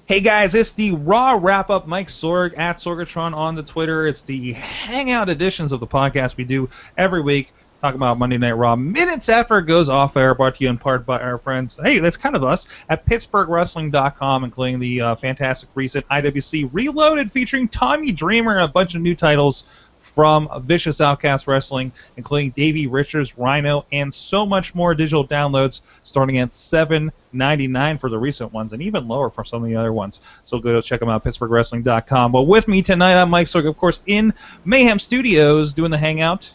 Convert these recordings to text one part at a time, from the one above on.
Hey guys, it's the Raw Wrap-Up. Mike Sorg at Sorgatron on the Twitter. It's the hangout editions of the podcast we do every week, talking about Monday Night Raw minutes after it goes off air, brought to you in part by our friends, hey, that's kind of us, at PittsburghWrestling.com, including the fantastic recent IWC Reloaded featuring Tommy Dreamer and a bunch of new titles from Vicious Outcast Wrestling, including Davey Richards, Rhino, and so much more digital downloads, starting at $7.99 for the recent ones, and even lower for some of the other ones. So go to check them out, PittsburghWrestling.com. But with me tonight, I'm Mike Sorg, of course, in Mayhem Studios, doing the hangout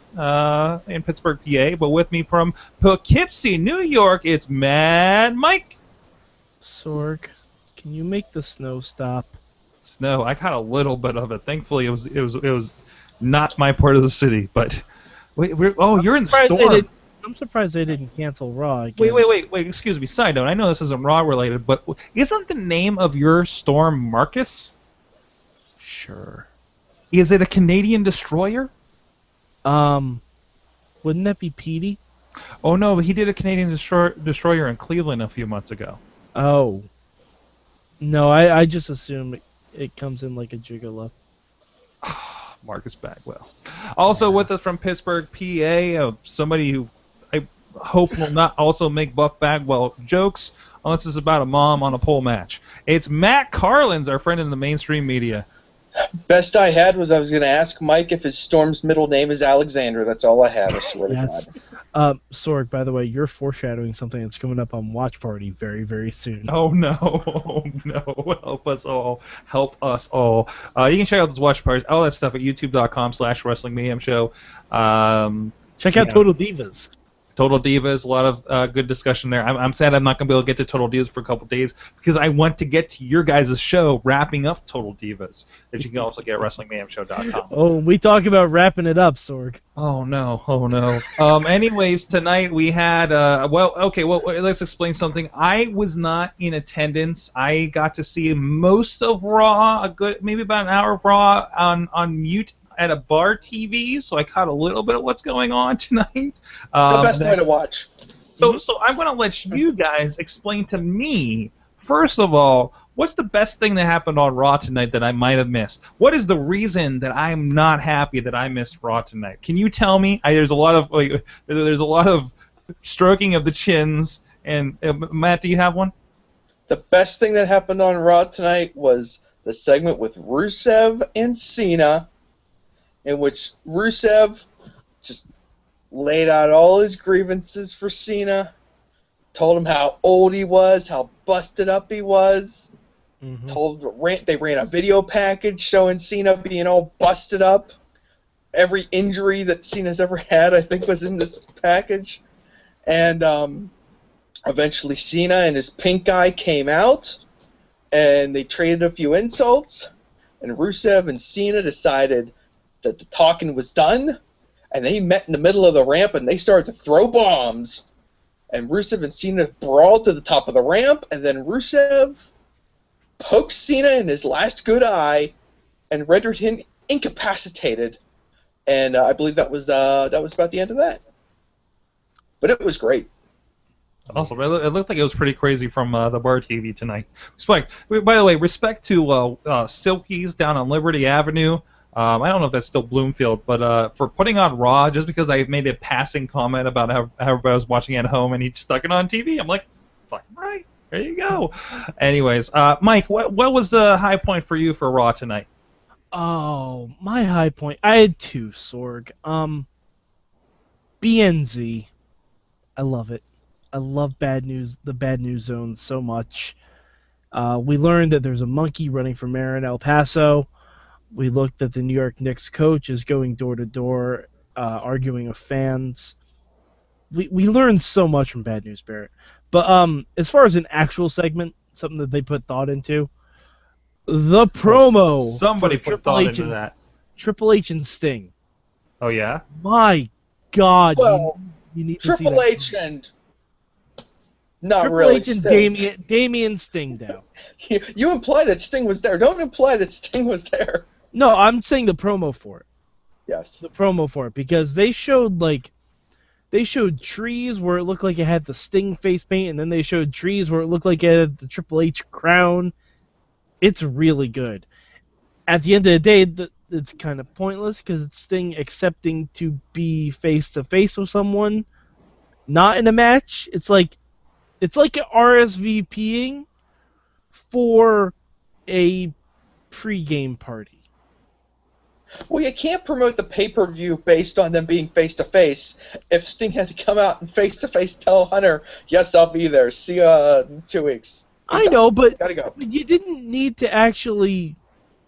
in Pittsburgh, PA. But with me from Poughkeepsie, New York, it's Mad Mike. Sorg, can you make the snow stop? Snow, I caught a little bit of it. Thankfully, it was not my part of the city, but you're in the storm. I'm surprised they didn't cancel Raw again. Wait, excuse me. Side note, I know this isn't Raw related, but isn't the name of your storm Marcus? Sure. Is it a Canadian destroyer? Wouldn't that be Petey? Oh no, he did a Canadian destroyer in Cleveland a few months ago. Oh. No, I just assume it comes in like a gigolo. Marcus Bagwell. Also with us from Pittsburgh, PA, somebody who I hope will not also make Buff Bagwell jokes, unless it's about a mom on a pole match. It's Matt Carlins, our friend in the mainstream media. Best I had was I was going to ask Mike if his Storm's middle name is Alexander. That's all I had, I swear to God. Sorg, by the way, you're foreshadowing something that's coming up on Watch Party very, very soon. Oh no, oh no, help us all, help us all. You can check out those Watch Parties, all that stuff at youtube.com/Wrestling Mayhem Show. Check out Total Divas. Total Divas, a lot of good discussion there. I'm sad I'm not going to be able to get to Total Divas for a couple days because I want to get to your guys' show wrapping up Total Divas that you can also get at WrestlingMayhemShow.com. Oh, we talk about wrapping it up, Sorg. Oh no. Anyways, tonight we had let's explain something. I was not in attendance. I got to see most of Raw, maybe about an hour of Raw on mute at a bar TV, so I caught a little bit of what's going on tonight. The best way to watch. So I'm going to let you guys explain to me, first of all, what's the best thing that happened on Raw tonight that I might have missed? What is the reason that I'm not happy that I missed Raw tonight? Can you tell me? There's a lot of stroking of the chins, and Matt, do you have one? The best thing that happened on Raw tonight was the segment with Rusev and Cena, in which Rusev just laid out all his grievances for Cena, told him how old he was, how busted up he was, they ran a video package showing Cena being all busted up. Every injury that Cena's ever had, I think, was in this package. And eventually Cena and his pink eye came out, and they traded a few insults, and Rusev and Cena decided that the talking was done, and they met in the middle of the ramp, and they started to throw bombs. And Rusev and Cena brawled to the top of the ramp, and then Rusev poked Cena in his last good eye and rendered him incapacitated. And I believe that was about the end of that. But it was great. Awesome. It looked like it was pretty crazy from the bar TV tonight. By the way, respect to Silkies down on Liberty Avenue. I don't know if that's still Bloomfield, but for putting on Raw, just because I made a passing comment about how everybody was watching at home and he stuck it on TV, I'm like, fucking right, there you go. Anyways, Mike, what was the high point for you for Raw tonight? Oh, my high point. I had two, Sorg. BNZ. I love it. I love the Bad News Zone so much. We learned that there's a monkey running for mayor in El Paso. We looked at the New York Knicks coach is going door to door, arguing with fans. We learned so much from Bad News Barrett. But as far as an actual segment, something that they put thought into, the promo. Somebody put thought into that. Triple H and Sting. Oh yeah. My God. Well, you need to Triple see that. H and not Triple really H and Sting. Damien Sting down. You imply that Sting was there. Don't imply that Sting was there. No, I'm saying the promo for it. Yes. The promo for it, because they showed trees where it looked like it had the Sting face paint, and then they showed trees where it looked like it had the Triple H crown. It's really good. At the end of the day, it's kind of pointless because it's Sting accepting to be face to face with someone, not in a match. It's like RSVPing for a pre-game party. Well, you can't promote the pay-per-view based on them being face-to-face. If Sting had to come out and face-to-face tell Hunter, yes, I'll be there. See you in 2 weeks. I know, but Gotta go. you didn't need to actually,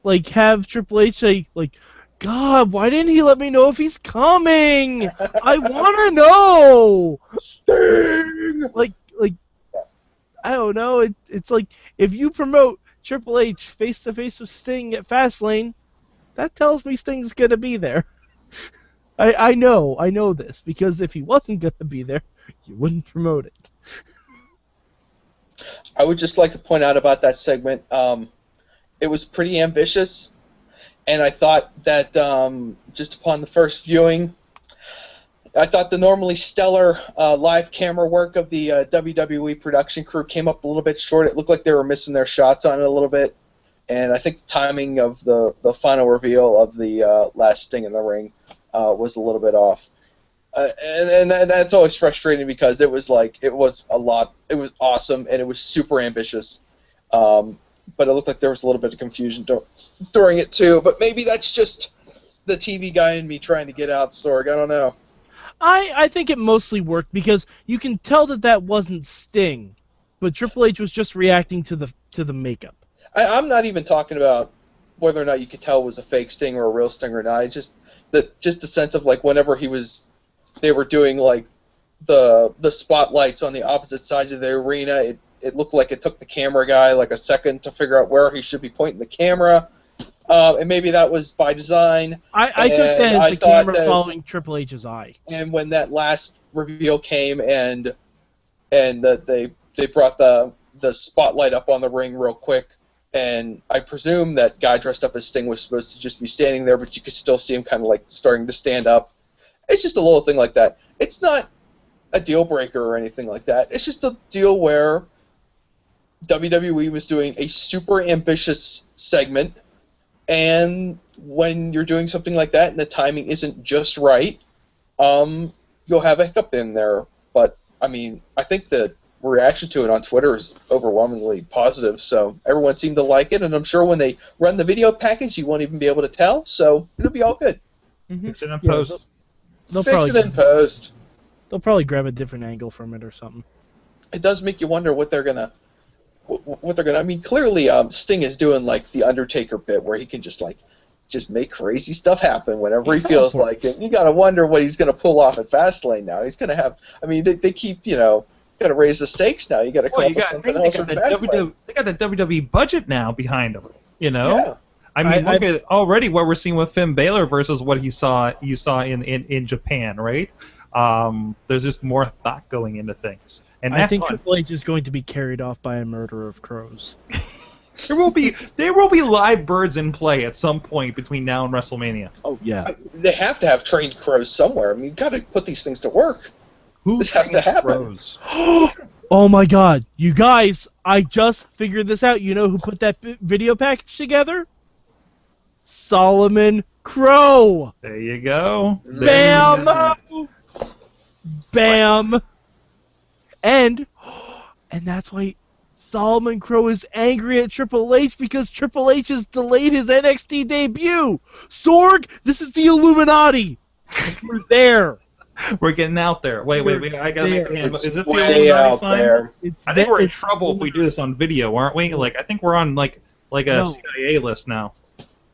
like, have Triple H say, like, God, why didn't he let me know if he's coming? I want to know! Sting! Like, I don't know. It's like, if you promote Triple H face-to-face with Sting at Fastlane, that tells me Sting's going to be there. I know this, because if he wasn't going to be there, you wouldn't promote it. I would just like to point out about that segment, it was pretty ambitious, and I thought that just upon the first viewing, I thought the normally stellar live camera work of the WWE production crew came up a little bit short. It looked like they were missing their shots on it a little bit, and I think the timing of the final reveal of the last Sting in the ring was a little bit off. And that's always frustrating because it was a lot. It was awesome and it was super ambitious, but it looked like there was a little bit of confusion during it too. But maybe that's just the TV guy in me trying to get out, Sorg. I don't know. I think it mostly worked because you can tell that wasn't Sting, but Triple H was just reacting to the makeup. I'm not even talking about whether or not you could tell it was a fake Sting or a real Sting or not. It's just the sense of like whenever they were doing like the spotlights on the opposite sides of the arena, it looked like it took the camera guy like a second to figure out where he should be pointing the camera, and maybe that was by design. I took that as the camera following Triple H's eye. And when that last reveal came and they brought the spotlight up on the ring real quick, and I presume that guy dressed up as Sting was supposed to just be standing there, but you could still see him kind of like starting to stand up. It's just a little thing like that. It's not a deal breaker or anything like that. It's just a deal where WWE was doing a super ambitious segment, and when you're doing something like that and the timing isn't just right, you'll have a hiccup in there. But, I mean, I think the reaction to it on Twitter is overwhelmingly positive, so everyone seemed to like it, and I'm sure when they run the video package, you won't even be able to tell, so it'll be all good. Mm-hmm. Fix it in post. Fix it in post. They'll probably grab a different angle from it or something. It does make you wonder what they're gonna. I mean, clearly, Sting is doing like the Undertaker bit, where he can just make crazy stuff happen whenever he feels like it. You gotta wonder what he's gonna pull off at Fastlane now. He's gonna have. I mean, they keep gotta raise the stakes now. You gotta come up with something else for Fastlane. They got the WWE budget now behind them. Yeah. I mean, look at already what we're seeing with Finn Balor versus what you saw in Japan, right? There's just more thought going into things, and I think Triple H is going to be carried off by a murder of crows. there will be live birds in play at some point between now and WrestleMania. Oh yeah, they have to have trained crows somewhere. I mean, you got to put these things to work. This has to happen. Crows? Oh my God, you guys! I just figured this out. You know who put that video package together? Solomon Crow. There you go. Bam! Bam! And that's why Solomon Crow is angry at Triple H because Triple H has delayed his NXT debut. Sorg, this is the Illuminati. We're there. We're getting out there. Wait. I gotta make the hand. Is this the way out sign? there. I think we're in trouble if we do this on video, aren't we? Like, I think we're on like a CIA list now.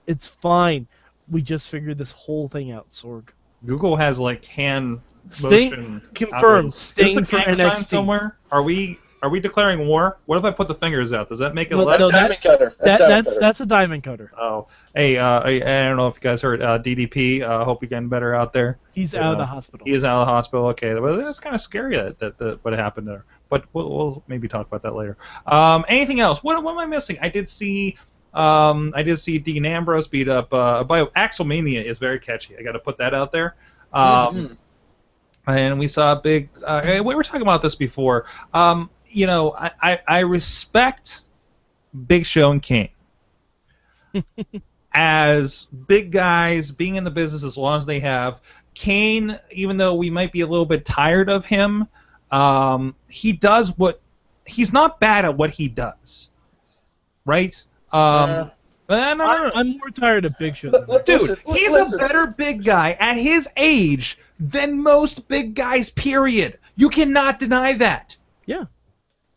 It's fine. We just figured this whole thing out, Sorg. Google has like hand Sting motion. confirmed. Sting for sign NXT. somewhere? Are we declaring war? What if I put the fingers out? Does that make it Well, less? no, Diamond cutter. That's a diamond cutter. Oh, hey, I don't know if you guys heard DDP. Hope you're getting better out there. He's out of the hospital. He is out of the hospital. Okay, well, that's kind of scary that what happened there. But we'll maybe talk about that later. Anything else? What am I missing? I did see Dean Ambrose beat up by Axelmania is very catchy. I got to put that out there. And we saw a big. We were talking about this before. I respect Big Show and Kane. as big guys being in the business as long as they have. Kane, even though we might be a little bit tired of him, he does what he's not bad at what he does, right? No. I'm more tired of Big Show. Dude, he's a better big guy at his age than most big guys. Period. You cannot deny that. Yeah.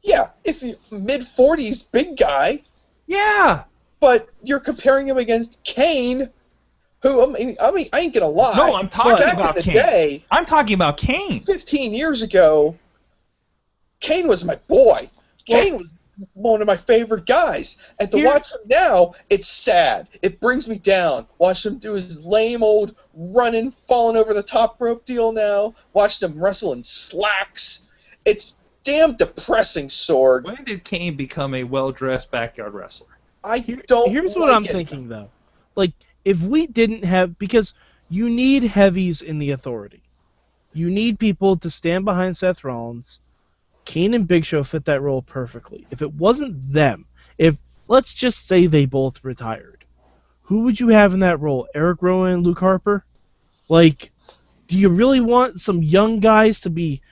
Yeah, if you mid-40s big guy. Yeah. But you're comparing him against Kane, who I mean, I ain't gonna lie. No, I'm talking about Kane. Day, I'm talking about Kane. 15 years ago, Kane was my boy. Kane was one of my favorite guys. And to watch him now, it's sad. It brings me down. Watch him do his lame old running, falling over the top rope deal now. Watch him wrestle in slacks. It's damn depressing, Sorg. When did Kane become a well-dressed backyard wrestler? Here's what I'm thinking, though. Like, if we didn't have... Because you need heavies in the Authority. You need people to stand behind Seth Rollins. Kane and Big Show fit that role perfectly. If it wasn't them, if, let's just say they both retired, who would you have in that role? Eric Rowan and Luke Harper? Like, do you really want some young guys to be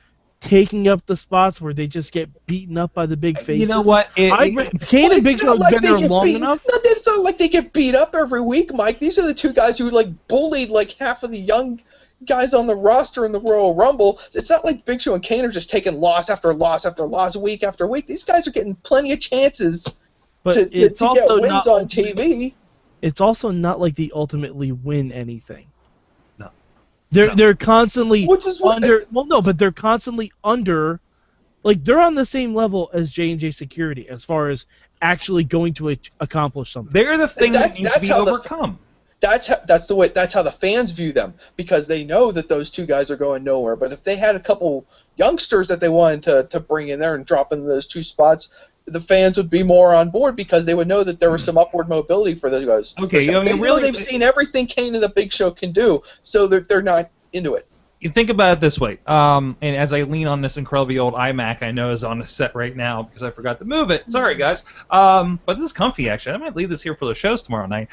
taking up the spots where they just get beaten up by the big faces? You know what? Kane and Big Show have been there long enough. No, it's not like they get beat up every week, Mike. These are the two guys who bullied half of the young guys on the roster in the Royal Rumble. It's not like Big Show and Kane are just taking loss after loss after loss, week after week. These guys are getting plenty of chances to get wins on TV. It's also not like they ultimately win anything. They're constantly under. Well, no, but they're constantly under. Like, they're on the same level as J&J Security as far as actually going to accomplish something. They're the thing that needs to be overcome. That's how the fans view them, because they know that those two guys are going nowhere. But if they had a couple youngsters that they wanted to bring in there and drop into those two spots, the fans would be more on board because they would know that there was some upward mobility for those guys. Okay, they've seen everything Kane and the Big Show can do, so they're not into it. You think about it this way, and as I lean on this incredibly old iMac I know is on the set right now because I forgot to move it. Sorry, guys. But this is comfy, actually. I might leave this here for the shows tomorrow night,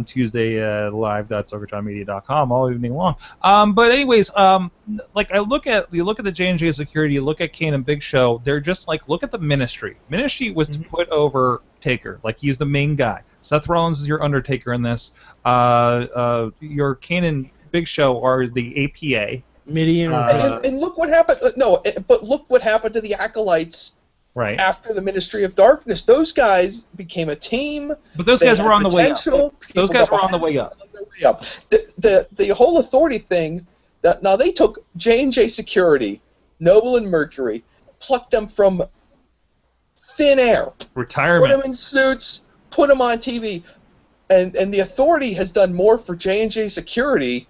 Tuesday, live.sorgatronmedia.com all evening long. But anyways, like you look at the J&J Security, you look at Kane and Big Show, they're just like, look at the Ministry. Ministry was to put over Taker. Like, he's the main guy. Seth Rollins is your Undertaker in this. Your Kane and Big Show are the APA. And look what happened. But look what happened to the Acolytes. Right. After the Ministry of Darkness, those guys became a team. But those guys were on the way up. Those guys were on the way up. The whole Authority thing. Now they took J&J Security, Noble and Mercury, plucked them from thin air, retirement, put them in suits, put them on TV, and the Authority has done more for J&J Security.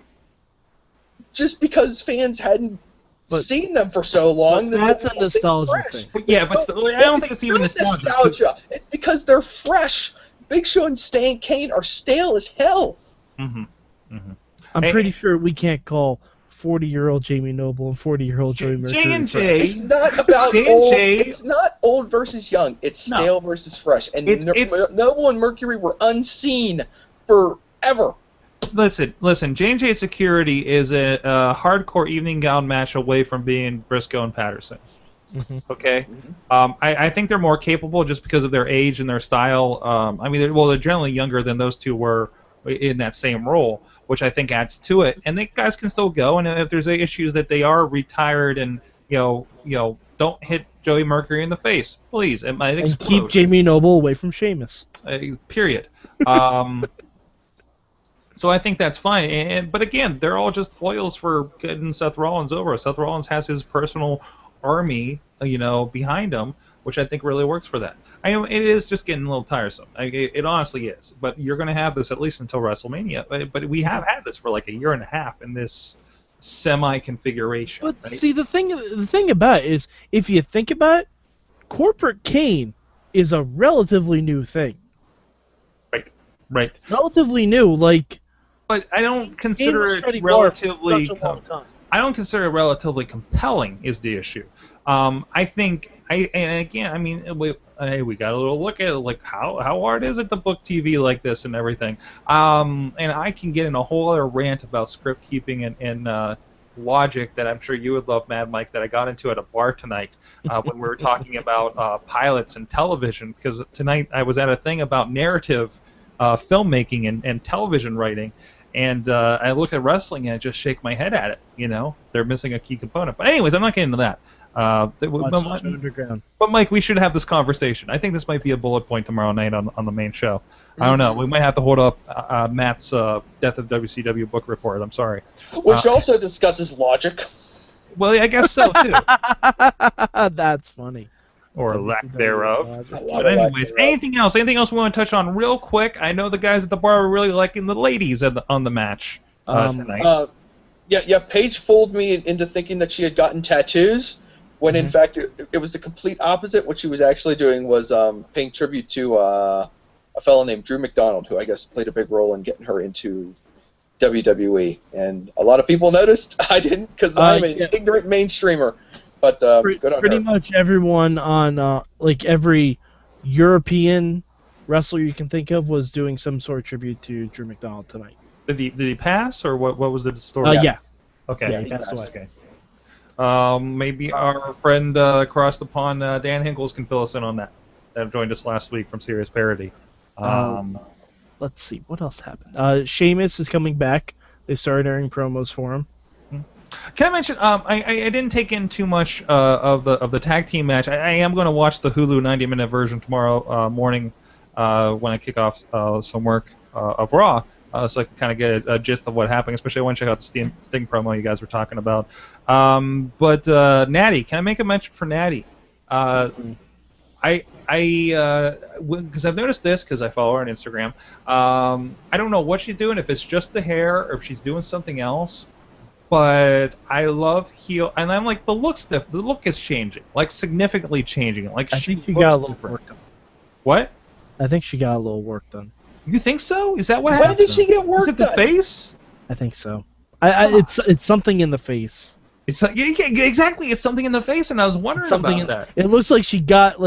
Just because fans hadn't seen them for so long. That's a nostalgia thing. But I don't think it's even nostalgia. It's because they're fresh. Big Show and Kane are stale as hell. I'm pretty sure we can't call 40-year-old Jamie Noble and 40-year-old Joey Mercury. J&J. It's not about old. It's not old versus young. It's stale versus fresh. And Noble and Mercury were unseen forever. Listen. J&J Security is a hardcore evening gown match away from being Briscoe and Patterson. Okay, I think they're more capable just because of their age and their style. They're generally younger than those two were in that same role, which I think adds to it. And the guys can still go. And if there's issues that they are retired and don't hit Joey Mercury in the face, please. It might explode. And keep Jamie Noble away from Sheamus. Period. So I think that's fine. But again, they're all just foils for getting Seth Rollins over. Seth Rollins has his personal army, behind him, which I think really works for that. It is just getting a little tiresome. It honestly is. But you're going to have this at least until WrestleMania. But we have had this for like a year and a half in this semi-configuration. But see, the thing about it is, if you think about it, Corporate Kane is a relatively new thing. Right. Relatively new, But I don't consider it relatively. I don't consider it relatively compelling. Is the issue? I think. hey, we got a little look at it, like how hard is it to book TV like this and everything. And I can get in a whole other rant about script keeping and logic that I'm sure you would love, Mad Mike, that I got into at a bar tonight when we were talking about pilots and television, because tonight I was at a thing about narrative filmmaking and television writing. And I look at wrestling and I just shake my head at it. They're missing a key component. But anyways, I'm not getting into that. Underground. But Mike, we should have this conversation. I think this might be a bullet point tomorrow night on the main show. I don't know. We might have to hold up Matt's Death of WCW book report. I'm sorry. Which also discusses logic. Well, I guess so too. That's funny. Or lack thereof. But anyways, anything else? Anything else we want to touch on real quick? I know the guys at the bar were really liking the ladies on the match tonight. Yeah. Paige fooled me into thinking that she had gotten tattoos, when in fact it was the complete opposite. What she was actually doing was paying tribute to a fellow named Drew McDonald, who I guess played a big role in getting her into WWE. And a lot of people noticed. I didn't, because I'm an ignorant mainstreamer. But good on pretty her. much everyone on every European wrestler you can think of was doing some sort of tribute to Drew McDonald tonight. Did he pass, or what was the story? Yeah. Okay. Yeah, he passed away. Okay. Maybe our friend across the pond, Dan Hinkles, can fill us in on that. That joined us last week from Serious Parody. Let's see, what else happened? Sheamus is coming back. They started airing promos for him. Can I mention? I didn't take in too much of the tag team match. I am going to watch the Hulu 90-minute version tomorrow morning when I kick off some work of Raw, so I can kind of get a gist of what happened. Especially I want to check out the Sting promo you guys were talking about. But Natty, can I make a mention for Natty? Because I've noticed this, because I follow her on Instagram. I don't know what she's doing, if it's just the hair or if she's doing something else. But I love heel, and I'm like, the look is changing, like significantly changing. Like I think she got a little work done. What? I think she got a little work done. You think so? Is that what happened? When did she get work Is it the done? face? I think so. It's something in the face. It's exactly. It's something in the face, and I was wondering about that. It looks like she got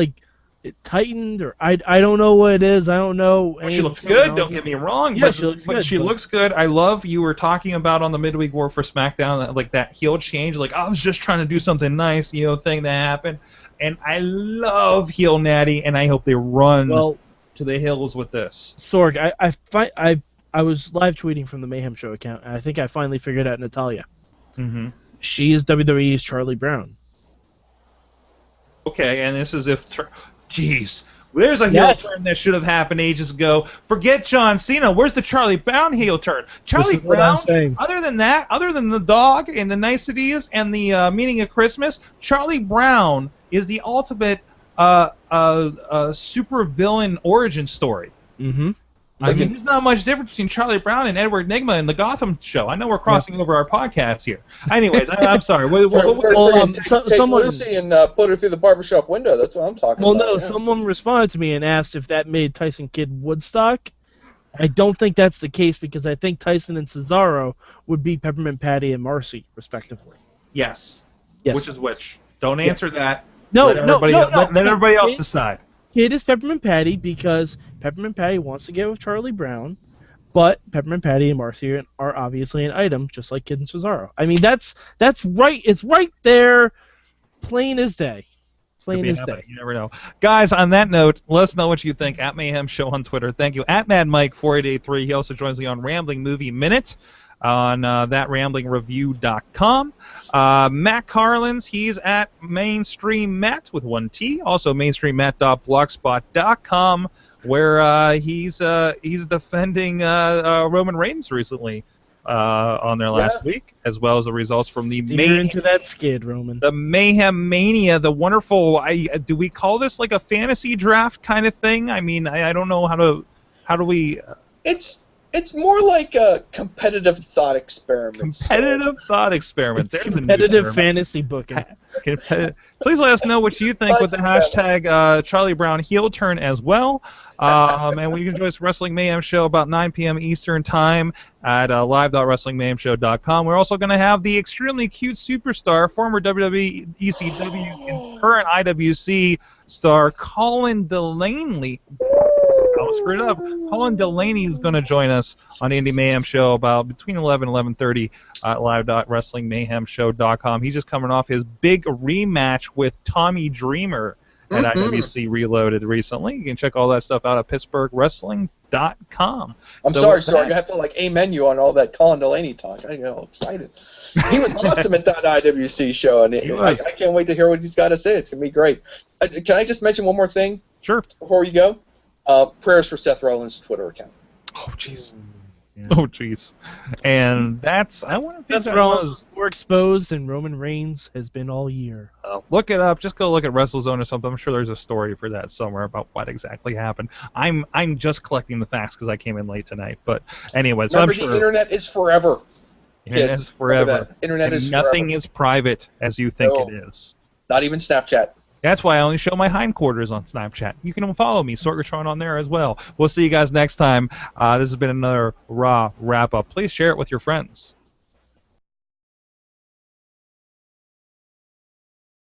it tightened, or I don't know what it is. I don't know. She looks good. Don't get me wrong. Yeah, but she looks good. I love you were talking about on the midweek war for SmackDown, like that heel change. Like I was just trying to do something nice, thing that happened. And I love heel Natty, and I hope they run to the hills with this. Sorg, I was live tweeting from the Mayhem Show account, and I think I finally figured out Natalya. Mm-hmm. She is WWE's Charlie Brown. Okay, and this is if. Jeez, there's a heel turn that should have happened ages ago. Forget John Cena. Where's the Charlie Brown heel turn? Charlie Brown, other than that, other than the dog and the niceties and the meaning of Christmas, Charlie Brown is the ultimate super villain origin story. Mm-hmm. I mean, there's not much difference between Charlie Brown and Edward Nygma in the Gotham show. I know we're crossing over our podcasts here. Anyways, I'm sorry. Take Lucy and put her through the barbershop window. That's what I'm talking about. Well, no, someone responded to me and asked if that made Tyson Kidd Woodstock. I don't think that's the case, because I think Tyson and Cesaro would be Peppermint Patty and Marcy, respectively. Yes. Yes. Which is which? Don't answer that. No, let everybody else decide. It is Peppermint Patty, because Peppermint Patty wants to get with Charlie Brown, but Peppermint Patty and Marcy are obviously an item, just like Kid and Cesaro. I mean, that's right. It's right there, plain as day. Plain as day. You never know. Guys, on that note, let us know what you think at Mayhem Show on Twitter. Thank you. At MadMike4883. He also joins me on Rambling Movie Minute on thatramblingreview.com. Matt Carlins, he's at Mainstream Matt with one T. Also mainstreammatt.blogspot.com, where he's defending Roman Reigns recently on there last week, as well as the results from the Mayhem. Into that skid, Roman. The Mayhem Mania, the wonderful. Do we call this like a fantasy draft kind of thing? I mean, I don't know how do we. It's more like a competitive thought experiment. Competitive thought experiment. It's There's a new competitive term. fantasy booking. Please let us know what you think with the hashtag Charlie Brown heel turn as well. And we can join us Wrestling Mayhem Show about 9 p.m. Eastern Time at live.wrestlingmayhemshow.com. We're also going to have the extremely cute superstar, former WWE, ECW, and current IWC star Colin Delaney. I'll screw it up. Colin Delaney is going to join us on the Indie Mayhem Show about between 11 and 11:30 at live.wrestlingmayhemshow.com. He's just coming off his big rematch with Tommy Dreamer at IWC Reloaded recently. You can check all that stuff out at PittsburghWrestling.com. I'm sorry, Sorg. I have to amen you on all that Colin Delaney talk. I get all excited. He was awesome at that IWC show, and I can't wait to hear what he's got to say. It's going to be great. Can I just mention one more thing? Sure. Before you go? Prayers for Seth Rollins' Twitter account. Oh, jeez. Yeah. Oh, jeez. And that's... I wonder if Seth Rollins more exposed than Roman Reigns has been all year. Look it up. Just go look at WrestleZone or something. I'm sure there's a story for that somewhere about what exactly happened. I'm just collecting the facts because I came in late tonight. But anyways, remember, I'm sure the internet is forever. Internet is forever. Internet is nothing forever. is private as you think it is. Not even Snapchat. That's why I only show my hindquarters on Snapchat. You can follow me, Sorgatron, on there as well. We'll see you guys next time. This has been another Raw wrap-up. Please share it with your friends.